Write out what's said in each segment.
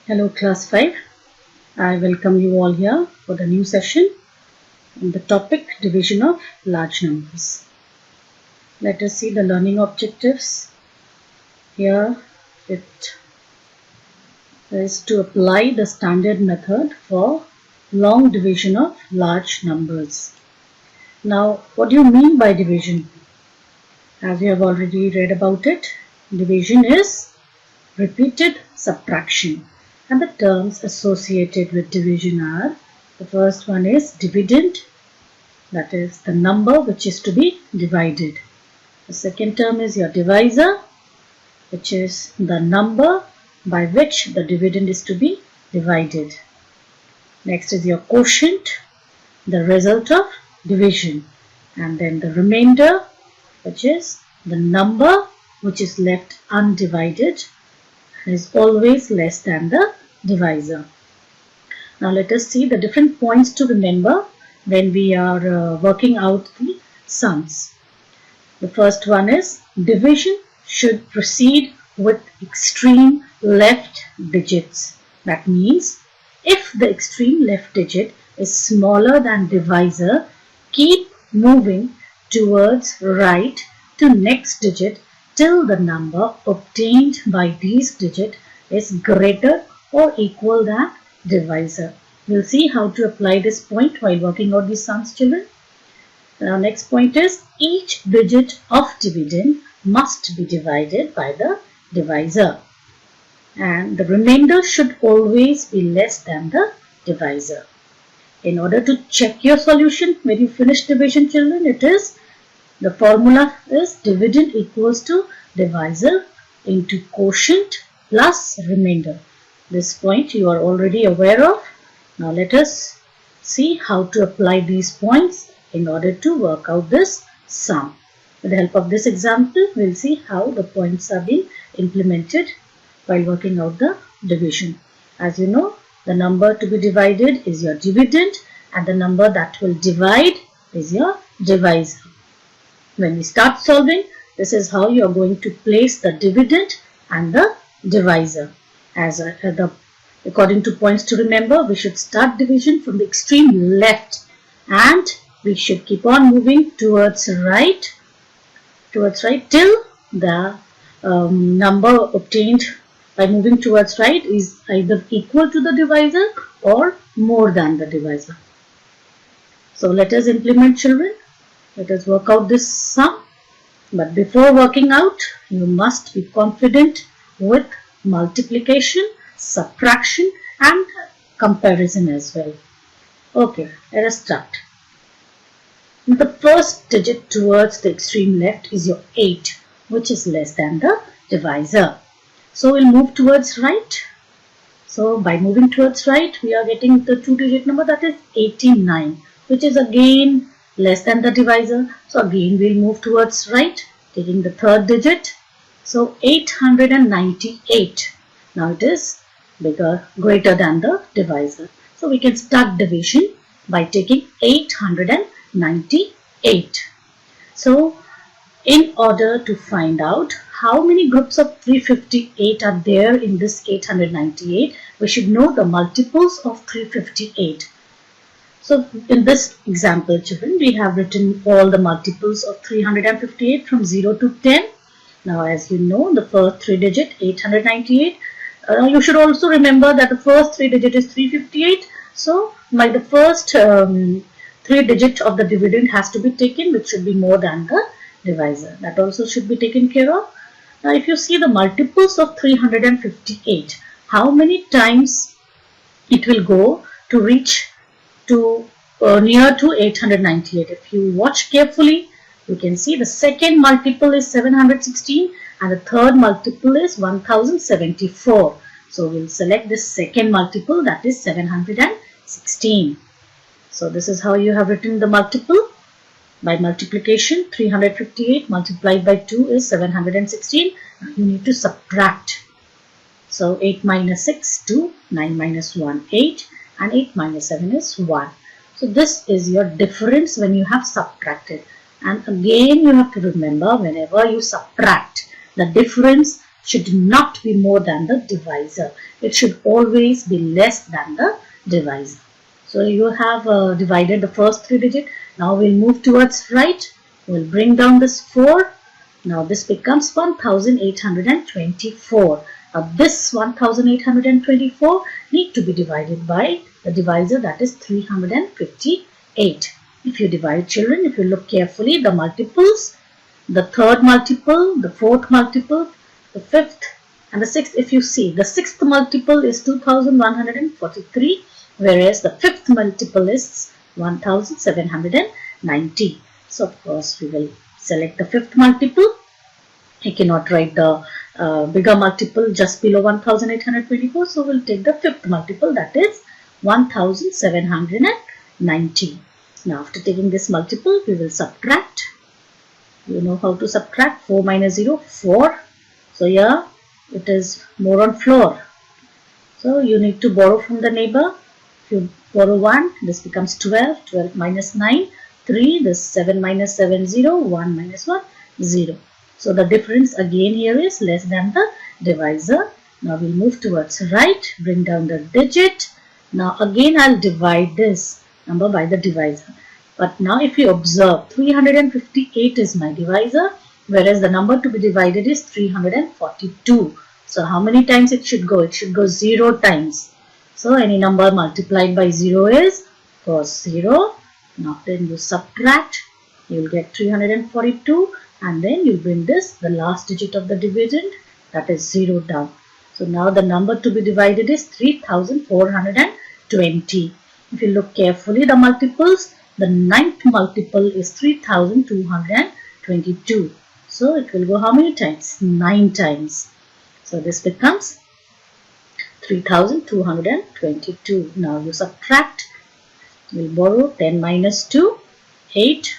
Hello class 5, I welcome you all here for the new session on the topic division of large numbers. Let us see the learning objectives. Here it is to apply the standard method for long division of large numbers. Now what do you mean by division? As you have already read about it, division is repeated subtraction. And the terms associated with division are, the first one is dividend, that is the number which is to be divided. The second term is your divisor, which is the number by which the dividend is to be divided. Next is your quotient, the result of division. And then the remainder, which is the number which is left undivided, is always less than the divisor. Now let us see the different points to remember when we are working out the sums. The first one is division should proceed with extreme left digits. That means if the extreme left digit is smaller than divisor, keep moving towards right to next digit till the number obtained by these digits is greater or equal than divisor. We'll see how to apply this point while working out these sums, children. Now next point is each digit of dividend must be divided by the divisor. And the remainder should always be less than the divisor. In order to check your solution when you finish division, children, the formula is dividend equals to divisor into quotient plus remainder. This point you are already aware of. Now let us see how to apply these points in order to work out this sum. With the help of this example, we'll see how the points are being implemented while working out the division. As you know, the number to be divided is your dividend and the number that will divide is your divisor. When we start solving, this is how you are going to place the dividend and the divisor. According to points to remember, we should start division from the extreme left and we should keep on moving towards right till the number obtained by moving towards right is either equal to the divisor or more than the divisor. So let us implement, children. Let us work out this sum. But before working out, you must be confident with multiplication, subtraction and comparison as well. Okay, let us start. The first digit towards the extreme left is your 8, which is less than the divisor. So we'll move towards right. So by moving towards right, we are getting the 2-digit number, that is 89, which is again less than the divisor. So again we'll move towards right, taking the third digit. So 898. Now it is greater than the divisor. So we can start division by taking 898. So in order to find out how many groups of 358 are there in this 898, we should know the multiples of 358. So in this example, children, we have written all the multiples of 358 from 0 to 10. Now as you know, the first 3 digit 898. You should also remember that the first 3 digit is 358. So by the first 3 digit of the dividend has to be taken, which should be more than the divisor. That also should be taken care of. Now if you see the multiples of 358, how many times it will go to reach to near to 898. If you watch carefully, you can see the second multiple is 716 and the third multiple is 1074. So we'll select this second multiple, that is 716. So this is how you have written the multiple. By multiplication, 358 multiplied by 2 is 716. Now you need to subtract. So 8 minus 6, 2, 9 minus 1, 8 and 8 minus 7 is 1. So this is your difference when you have subtracted. And again you have to remember, whenever you subtract, the difference should not be more than the divisor. It should always be less than the divisor. So you have divided the first 3 digits. Now we'll move towards right. We'll bring down this 4. Now this becomes 1824. Now this 1824 need to be divided by the divisor, that is 358. If you divide, children, if you look carefully, the multiples, the third multiple, the fourth multiple, the fifth and the sixth, if you see, the sixth multiple is 2143, whereas the fifth multiple is 1790. So of course we will select the fifth multiple. I cannot write the bigger multiple just below 1824, so we'll take the fifth multiple, that is 1790. Now after taking this multiple, we will subtract. You know how to subtract. 4 minus 0, 4. So here it is more on floor. So you need to borrow from the neighbor. If you borrow 1, this becomes 12. 12 minus 9, 3. This 7 minus 7, 0. 1 minus 1, 0. So the difference again here is less than the divisor. Now we'll move towards right. Bring down the digit. Now again I'll divide this number by the divisor. But now if you observe, 358 is my divisor, whereas the number to be divided is 342. So how many times it should go? It should go 0 times. So any number multiplied by 0 is, of course, 0. Now then you subtract, you will get 342, and then you bring this, the last digit of the dividend, that is 0 down. So now the number to be divided is 3420. If you look carefully, the multiples, the ninth multiple is 3222. So it will go how many times? 9 times. So this becomes 3222. Now you subtract. We'll borrow 10 minus 2, 8.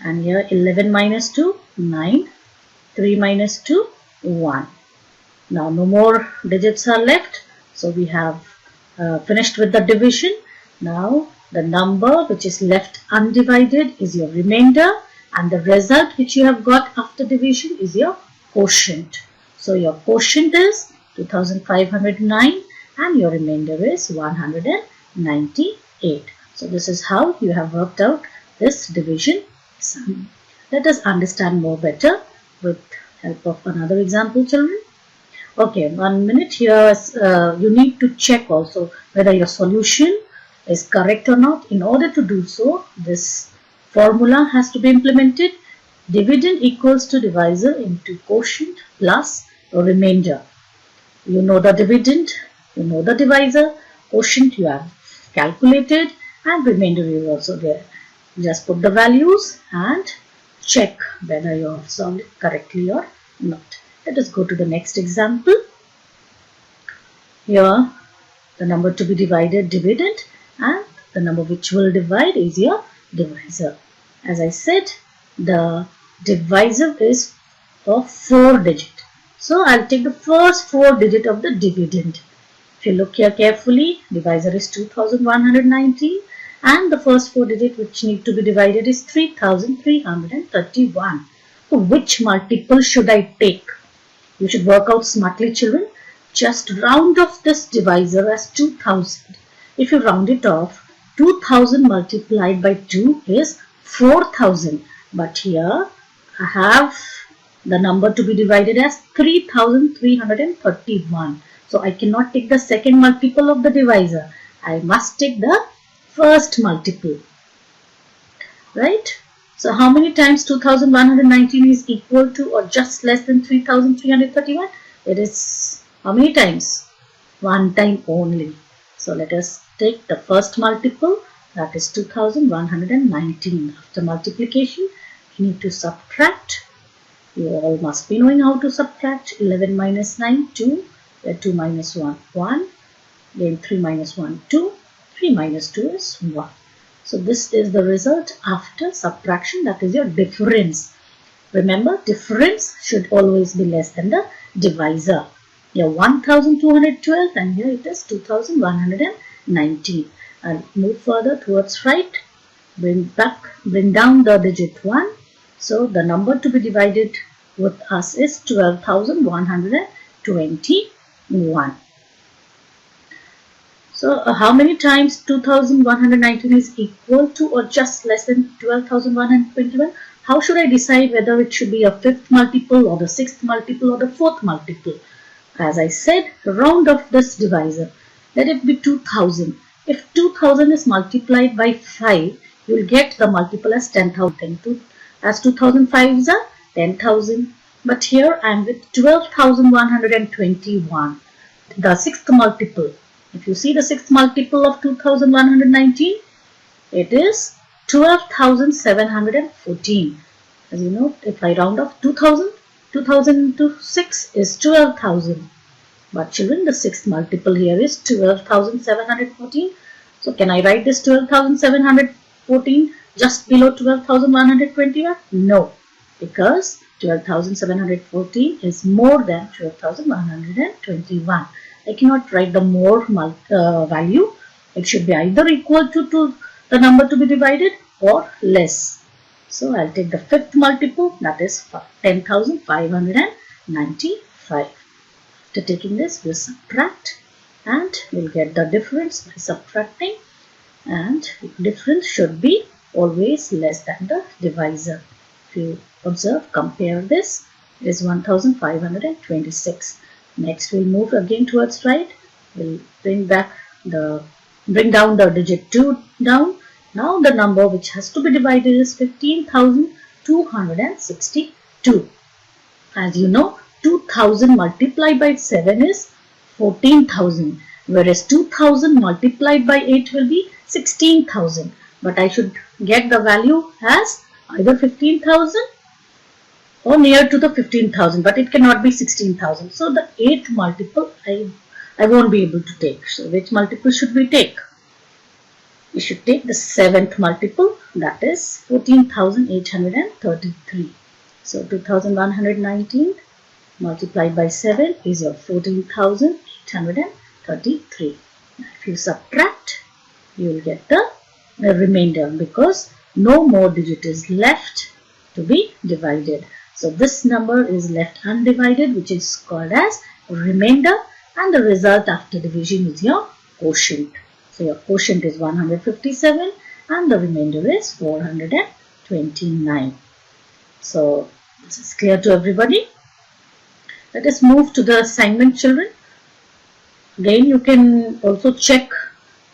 And here 11 minus 2, 9. 3 minus 2, 1. Now no more digits are left. So we have finished with the division. Now the number which is left undivided is your remainder, and the result which you have got after division is your quotient. So your quotient is 2509 and your remainder is 198. So this is how you have worked out this division sum. Let us understand more better with help of another example, children. Okay, 1 minute here. You need to check also whether your solution is correct or not. In order to do so, this formula has to be implemented. Dividend equals to divisor into quotient plus the remainder. You know the dividend, you know the divisor, quotient you have calculated, and remainder is also there. Just put the values and check whether you have solved it correctly or not. Let us go to the next example. Here the number to be divided, dividend, and the number which will divide is your divisor. As I said, the divisor is of 4 digit. So I'll take the first 4 digit of the dividend. If you look here carefully, divisor is 2119 and the first 4 digit which need to be divided is 3331. So which multiple should I take? You should work out smartly, children. Just round off this divisor as 2000. If you round it off, 2000 multiplied by 2 is 4000. But here I have the number to be divided as 3331. So I cannot take the second multiple of the divisor. I must take the first multiple. Right? So how many times 2119 is equal to or just less than 3331? It is how many times? 1 time only. So let us take the first multiple, that is 2119. After multiplication, you need to subtract. You all must be knowing how to subtract. 11 minus 9, 2. 2 minus 1, 1. Then 3 minus 1, 2. 3 minus 2 is 1. So this is the result after subtraction, that is your difference. Remember, difference should always be less than the divisor. Here 1212 and here it is 2119. I'll move further towards right. Bring down the digit 1. So the number to be divided with us is 12,121. So how many times 2,119 is equal to or just less than 12,121? How should I decide whether it should be a fifth multiple or the sixth multiple or the fourth multiple? As I said, round off this divisor. Let it be 2,000. If 2,000 is multiplied by 5, you will get the multiple as 10,000. As 2,005 is a 10,000. But here I am with 12,121. The sixth multiple. If you see the sixth multiple of 2,119, it is 12,714. As you know, if I round off 2,000, 2,000 into 6 is 12,000. But children, the sixth multiple here is 12,714. So can I write this 12,714 just below 12,121? No, because 12,714 is more than 12,121. I cannot write the more value. It should be either equal to the number to be divided or less. So I'll take the fifth multiple, that is 10,595. After taking this, we'll subtract and we'll get the difference by subtracting, and difference should be always less than the divisor. If you observe, compare this, it is 1,526. Next we'll move again towards right. We'll bring down the digit 2 down. Now the number which has to be divided is 15,262. As you know, 2,000 multiplied by 7 is 14,000, whereas 2,000 multiplied by 8 will be 16,000. But I should get the value as either 15,000 or near to the 15,000, but it cannot be 16,000. So the 8th multiple I won't be able to take. So which multiple should we take? We should take the 7th multiple, that is 14,833. So 2,119 multiplied by 7 is your 14,833. If you subtract, you will get the remainder because no more digit is left to be divided. So this number is left undivided, which is called as remainder, and the result after division is your quotient. So your quotient is 157 and the remainder is 429. So this is clear to everybody. Let us move to the assignment, children. Again, you can also check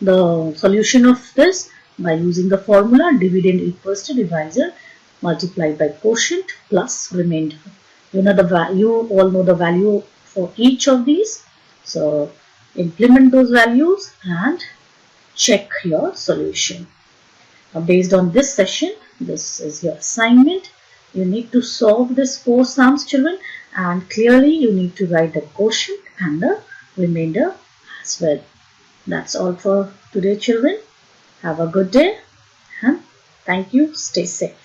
the solution of this by using the formula dividend equals to divisor multiplied by quotient plus remainder. You all know the value for each of these. So implement those values and check your solution. Now, based on this session, this is your assignment. You need to solve this 4 sums, children, and clearly you need to write the quotient and the remainder as well. That's all for today, children. Have a good day and thank you. Stay safe.